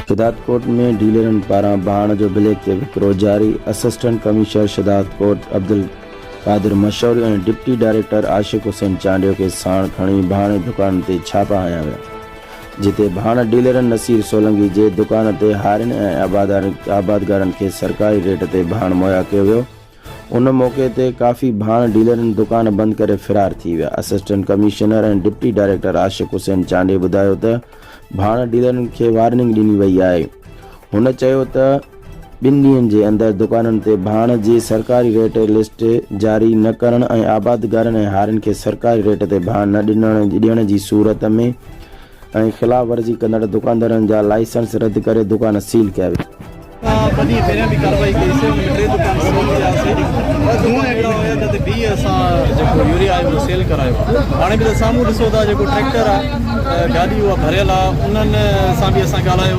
शदादकोट में डीलरन पारां भाण जो ब्लैक ते विकिरो जारी। असिस्टेंट कमिश्नर शदादकोट अब्दुल कादिर मशहूर ऐं डिप्टी डायरेक्टर आशिक हुसैन चांडियो खे साण खणी भाणे दुकान ते छापा हया विया, जिते भाण डीलरन नसीर सोलंकी जे दुकान ते हारिन ऐं आबादगारन खे सरकारी रेट ते भाण मुहैया कयो वियो। उन मौके ते काफ़ी भाण डीलरन दुकान बंद करे फिरार थी विया। असिस्टेंट कमिश्नर ऐं डिप्टी डायरेक्टर आशिक हुसैन चांडियो ॿुधायो त भाण डीलरन खे वार्निंग ॾिनी वई आहे। हुन चयो त 2 ॾींहनि जे अंदरि दुकाननि ते भाण जी सरकारी रेट लिस्ट जारी न करण ऐं आबादगारनि ऐं हारिन खे सरकारी रेट ते भाण न ॾियण जी सूरत में ऐं खिलाफ़ वर्जी कंदड़ दुकानदारनि जा लाइसेंस रद्द करे दुकान सील कया विया। बनी पहिरियां बि कार्रवाई कईसीं, हुन में 3 दुकान सील कयासीं। हूअं हिकिड़ा हुया जिते 20 असां जेको यूरिया आहे उहो सेल करायो। हाणे बि त साम्हूं ॾिसो था जेको ट्रैक्टर आहे, गाॾी उहा भरियल आहे, उन्हनि सां बि असां ॻाल्हायो।